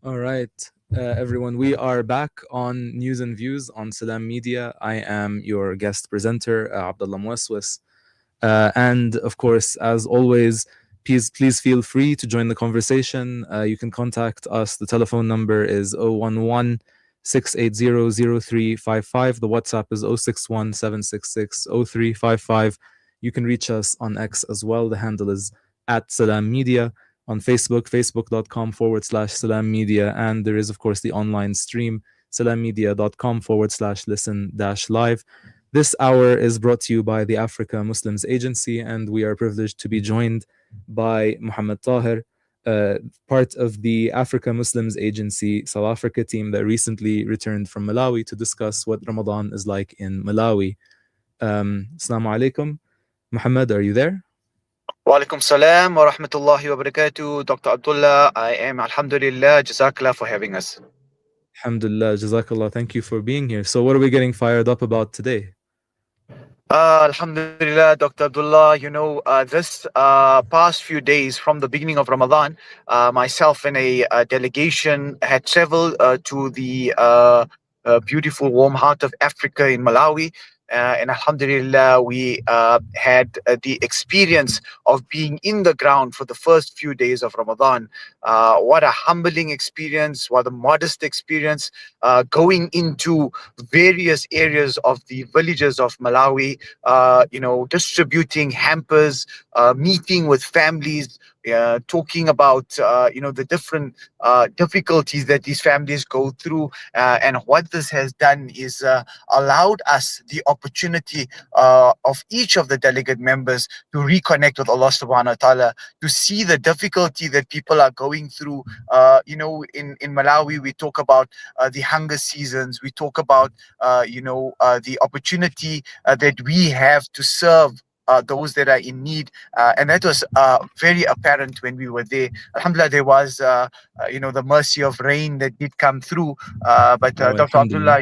All right, everyone, we are back on News and Views on Salam Media. I am your guest presenter, Abdullah Mwaswas. And of course, as always, please feel free to join the conversation. You can contact us. The telephone number is 011 680 0355. The WhatsApp is 061 766 0355. You can reach us on X as well. The handle is at Salam Media. On Facebook, facebook.com/Salam Media. And there is, of course, the online stream, salammedia.com/listen live. This hour is brought to you by the Africa Muslims Agency, and we are privileged to be joined by Mohammed Tahir, part of the Africa Muslims Agency South Africa team that recently returned from Malawi to discuss what Ramadan is like in Malawi. Assalamu alaikum. Mohammed, are you there? Wa alaikum salam wa rahmatullahi wa barakatuh. Dr. Abdullah, I am Alhamdulillah. Jazakallah for having us. Alhamdulillah, Jazakallah. Thank you for being here. So, what are we getting fired up about today? Alhamdulillah, Dr. Abdullah. This past few days from the beginning of Ramadan, myself and a delegation had traveled to the beautiful warm heart of Africa in Malawi. And Alhamdulillah, we had the experience of being in the ground for the first few days of Ramadan. What a humbling experience, what a modest experience, going into various areas of the villages of Malawi, distributing hampers, meeting with families, talking about the different difficulties that these families go through, and what this has done is allowed us the opportunity of each of the delegate members to reconnect with Allah subhanahu wa ta'ala, to see the difficulty that people are going through. In Malawi, we talk about the hunger seasons, we talk about the opportunity that we have to serve those that are in need, and that was very apparent when we were there. Alhamdulillah, there was the mercy of rain that did come through, but Oh, Dr. Alhamdulillah.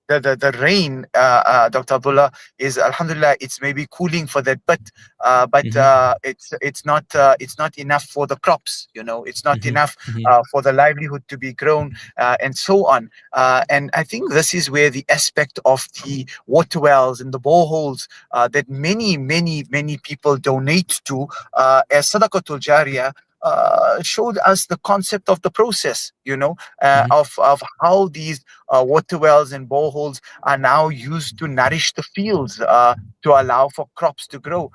Abdullah, the rain, Dr. Abdullah, is Alhamdulillah, it's maybe cooling for that, but Hmm. it's not enough for the crops. It's not Hmm. enough Hmm. for the livelihood to be grown, and so on. And I think this is where the aspect of the water wells and the boreholes that many people donate to as sadaqatul jariyah showed us the concept of the process, Hmm. of how these water wells and boreholes are now used to nourish the fields, to allow for crops to grow.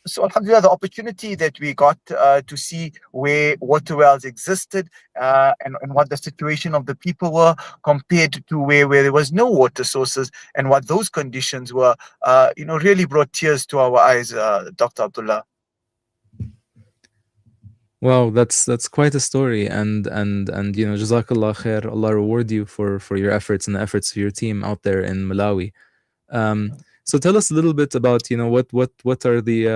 So, Alhamdulillah, the opportunity that we got to see where water wells existed, and what the situation of the people were compared to where there was no water sources, and what those conditions were, really brought tears to our eyes, Dr. Abdullah. Wow, that's quite a story, and Jazakallah khair. Allah reward you for your efforts and the efforts of your team out there in Malawi. So tell us a little bit about what are the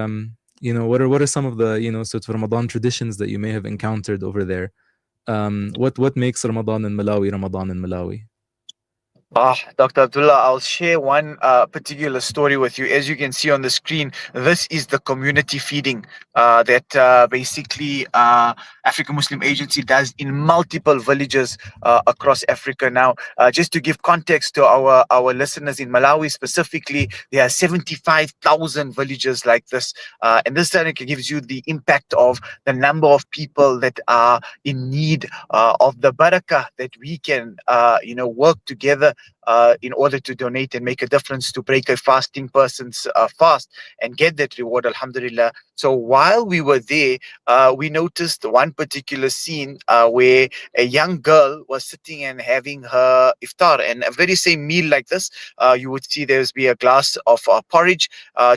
what are some of the sort of Ramadan traditions that you may have encountered over there. What makes Ramadan in Malawi? Dr. Abdullah, I'll share one particular story with you. As you can see on the screen, this is the community feeding that basically African Muslim Agency does in multiple villages across Africa now. Just to give context to our listeners, in Malawi specifically, there are 75,000 villages like this. And this gives you the impact of the number of people that are in need of the barakah that we can, work together in order to donate and make a difference to break a fasting person's fast and get that reward, alhamdulillah. So while we were there, we noticed one particular scene where a young girl was sitting and having her iftar, and a very same meal like this, you would see there's be a glass of porridge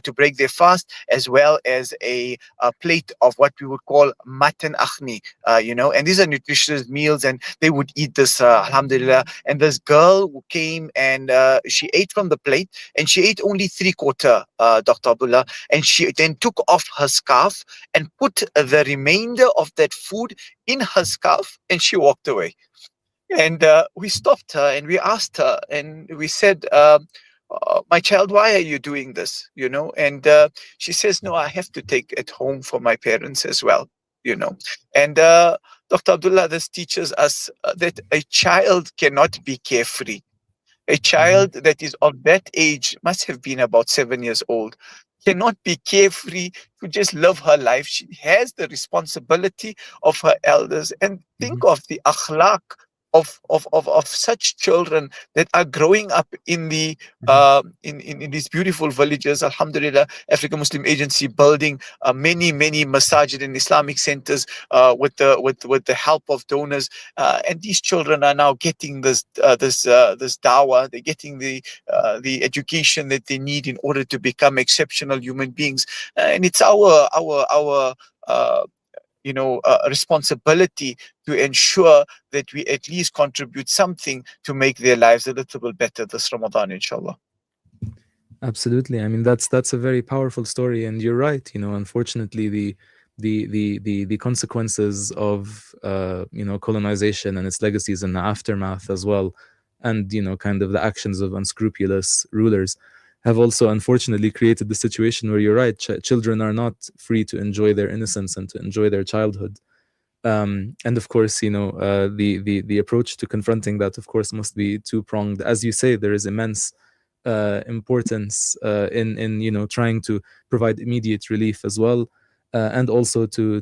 to break their fast, as well as a plate of what we would call mutton akhni, and these are nutritious meals, and they would eat this, alhamdulillah. And this girl who came and she ate from the plate, and she ate only three quarter, Dr. Abdullah, and she then took off her scarf and put the remainder of that food in her scarf, and she walked away. And we stopped her and we asked her, and we said, my child, why are you doing this? And she says, no, I have to take it home for my parents as well. you know and Dr. Abdullah, this teaches us that a child cannot be carefree. A Hmm. child that is of that age, must have been about 7 years old, cannot be carefree to just live her life. She has the responsibility of her elders. And think Hmm. of the akhlaq of such children that are growing up in Hmm. in these beautiful villages. Alhamdulillah, African Muslim Agency building many masajid and Islamic centers with the help of donors, and these children are now getting this dawah. They're getting the education that they need in order to become exceptional human beings. And it's our uh, responsibility to ensure that we at least contribute something to make their lives a little bit better this Ramadan, inshallah. Absolutely. I mean, that's a very powerful story, and you're right. Unfortunately, the consequences of colonization and its legacies and the aftermath as well, and kind of the actions of unscrupulous rulers, have also unfortunately created the situation where you're right. Children are not free to enjoy their innocence and to enjoy their childhood. And of course, the approach to confronting that, of course, must be two pronged. As you say, there is immense importance in trying to provide immediate relief as well, and also to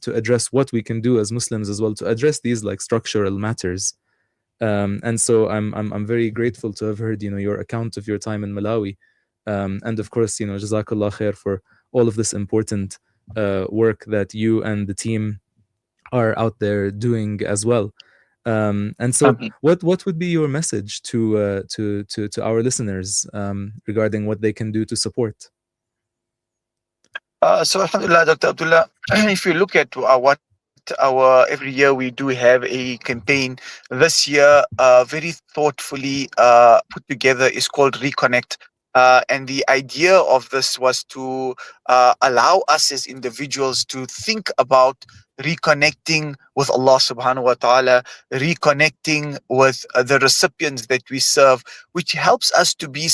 address what we can do as Muslims as well to address these like structural matters. And so I'm very grateful to have heard your account of your time in Malawi, and of course Jazakallah khair for all of this important work that you and the team are out there doing as well. And so, what would be your message to our listeners regarding what they can do to support? So Alhamdulillah, Dr. Abdullah, if you look at what our every year we do have a campaign. This year, very thoughtfully put together, is called Reconnect. And the idea of this was to allow us as individuals to think about reconnecting with Allah subhanahu wa ta'ala, reconnecting with the recipients that we serve, which helps us to be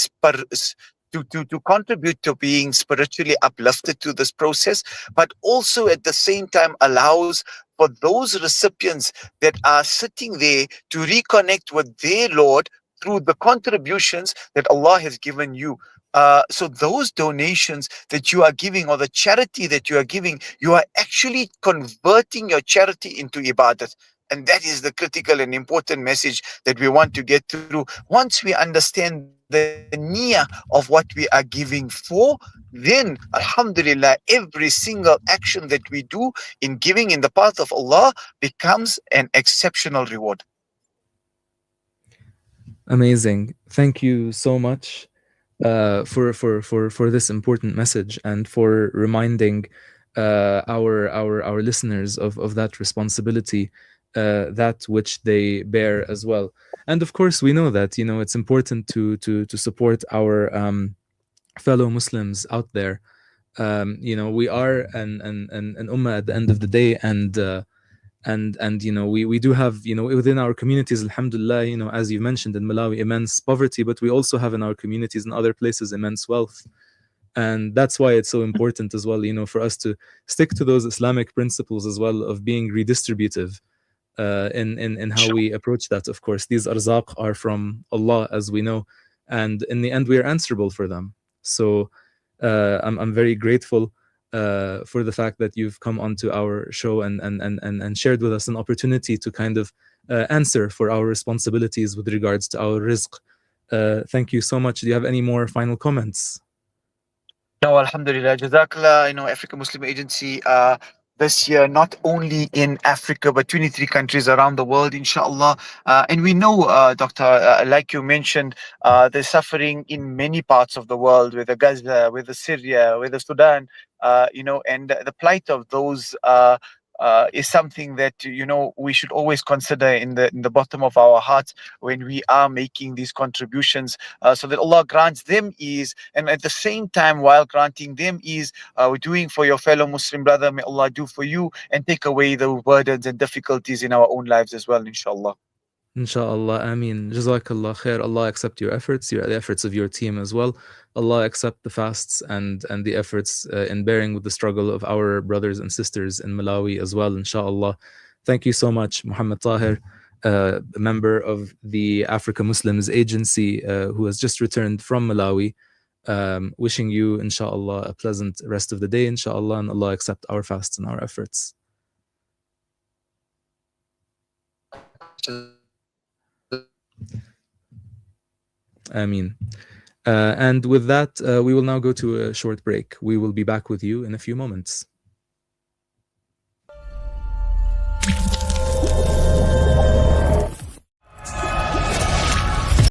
to contribute to being spiritually uplifted to this process, but also at the same time allows for those recipients that are sitting there to reconnect with their Lord through the contributions that Allah has given you. So those donations that you are giving, or the charity that you are giving, you are actually converting your charity into ibadat. And that is the critical and important message that we want to get through. Once we understand the niyyah of what we are giving for, then alhamdulillah, every single action that we do in giving in the path of Allah becomes an exceptional reward. Amazing. Thank you so much for this important message and for reminding our listeners of that responsibility, that which they bear as well. And of course, we know that it's important to support our fellow Muslims out there. We are an ummah at the end of the day, and we do have within our communities, alhamdulillah, as you mentioned, in Malawi, immense poverty, but we also have in our communities in other places immense wealth. And that's why it's so important as well, for us to stick to those Islamic principles as well of being redistributive in how we approach that. Of course, these arzaq are from Allah, as we know, and in the end we are answerable for them. So I'm very grateful for the fact that you've come onto our show and shared with us an opportunity to kind of answer for our responsibilities with regards to our rizq. Thank you so much. Do you have any more final comments? No, Alhamdulillah, Jazakallah. African Muslim Agency this year, not only in Africa, but 23 countries around the world, inshallah. And we know, Doctor, like you mentioned, there's suffering in many parts of the world, whether Gaza, whether Syria, whether Sudan, and the plight of those. Is something that we should always consider in the bottom of our hearts when we are making these contributions, so that Allah grants them ease, and at the same time, while granting them ease, we're doing for your fellow Muslim brother. May Allah do for you and take away the burdens and difficulties in our own lives as well, inshallah. Inshallah, Ameen. Jazakallah khair. Allah accept your efforts, the efforts of your team as well. Allah accept the fasts and the efforts in bearing with the struggle of our brothers and sisters in Malawi as well, inshallah. Thank you so much, Mohammed Tahir, a member of the Africa Muslims Agency who has just returned from Malawi. Wishing you, inshallah, a pleasant rest of the day, inshallah, and Allah accept our fasts and our efforts. Ameen. And with that, we will now go to a short break. We will be back with you in a few moments.